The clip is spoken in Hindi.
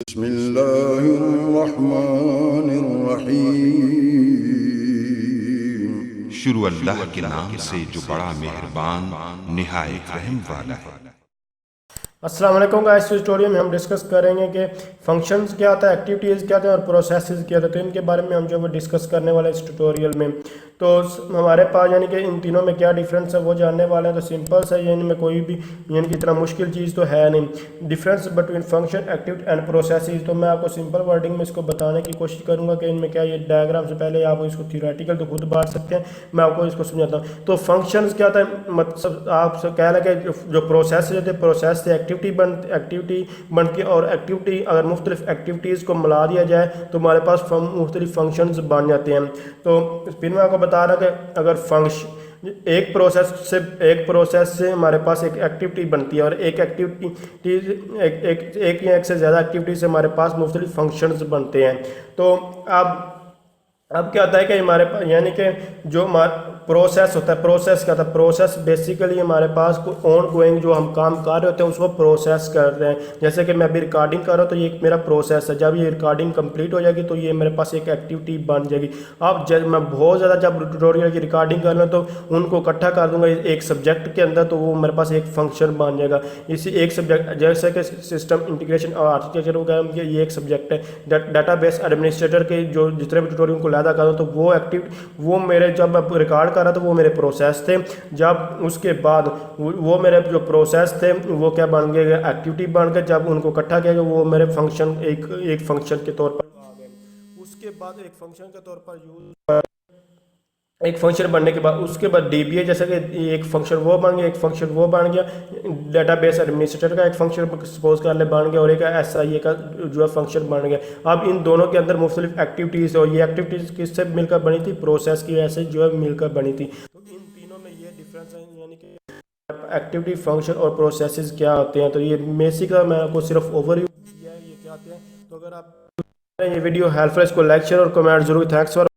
बिस्मिल्लाहिर्रहमानिर्रहीम। शुरू अल्लाह के नाम से जो बड़ा मेहरबान निहायत रहम वाला है। अस्सलाम वालेकुम गाइस, इस ट्यूटोरियल में हम डिस्कस करेंगे कि फंक्शंस क्या होता है, एक्टिविटीज़ क्या होता है और प्रोसेसेस क्या होता है। तो इनके बारे में हम जो वो डिस्कस करने वाले हैं इस ट्यूटोरियल में। तो हमारे पास यानी कि इन तीनों में क्या डिफरेंस है वो जानने वाले हैं। तो सिंपल सा, यानी में कोई भी यानी कि इतना मुश्किल चीज़ तो है नहीं। Difference between function, activity and processes, तो मैं आपको सिंपल वर्डिंग में इसको बताने की कोशिश करूँगा कि इनमें क्या, ये डायग्राम से पहले आप इसको थियोरेटिकल तो खुद बांट सकते हैं, मैं आपको इसको समझाता हूँ। तो फंक्शंस क्या होता है, मतलब आप कह लगे जो प्रोसेस होते हैं, प्रोसेस से एक्टिविटी बन के, और एक्टिविटी अगर मुख्तलिफ एक्टिविटीज़ को मिला दिया जाए तो हमारे पास मुख्तलिफ फंक्शंस बन जाते हैं। तो फिर मैं आपको बता रहा कि अगर फंक्शन एक प्रोसेस से हमारे पास एक एक्टिविटी बनती है, और एक एक्टिविटी एक या एक से ज़्यादा एक्टिविटी से हमारे पास मुख्तलिफ फंक्शंस बनते हैं। तो अब क्या होता है कि हमारे पास यानी कि जो प्रोसेस होता है, प्रोसेस क्या होता है, प्रोसेस बेसिकली हमारे पास ऑन गोइंग जो हम काम कर रहे होते हैं उसको प्रोसेस कर रहे हैं। जैसे कि मैं अभी रिकॉर्डिंग कर रहा हूँ तो ये एक मेरा प्रोसेस है। जब ये रिकॉर्डिंग कंप्लीट हो जाएगी तो ये मेरे पास एक एक्टिविटी बन जाएगी। अब जब मैं बहुत ज़्यादा जब ट्यूटोरियल की रिकॉर्डिंग कर रहा हूँ तो उनको इकट्ठा कर दूंगा एक सब्जेक्ट के अंदर, तो वो मेरे पास एक फंक्शन बन जाएगा। इसी एक सब्जेक्ट जैसे कि सिस्टम इंटीग्रेशन और आर्किटेक्चर वगैरह, ये एक सब्जेक्ट है। डाटाबेस एडमिनिस्ट्रेटर के जो जितने भी ट्यूटोरियल को लादा करूँ तो वो वो मेरे जब मैं रिकॉर्ड कर रहा था वो मेरे प्रोसेस थे। जब उसके बाद वो मेरे जो प्रोसेस थे वो क्या बन गए, एक्टिविटी बन गए। जब उनको इकट्ठा किया गया वो मेरे फंक्शन एक फंक्शन के तौर पर आ गए। उसके बाद एक फंक्शन के तौर पर एक फंक्शन बनने के बाद उसके बाद डीबीए, जैसे कि एक फंक्शन वो बन गया, एक फंक्शन वो बन गया। डेटाबेस एडमिनिस्ट्रेटर का एक फंक्शन सपोज कर ले बन गया, और एक एसआईए का जो है फंक्शन बन गया। अब इन दोनों के अंदर मुख्तलिफ एक्टिविटीज़, और ये एक्टिविटीज़ किससे मिलकर बनी थी, प्रोसेस की वजह से जो है मिलकर बनी थी। तो इन तीनों में ये डिफरेंस है, यानी कि एक्टिविटी, फंक्शन और प्रोसेसेस क्या होते हैं। तो ये बेसिक है, मैं आपको सिर्फ ओवरव्यू दिया है ये क्या होते हैं। तो अगर आप ये वीडियो हेल्पफुल है, इसको लाइक शेयर और कमेंट जरूर। Thanks for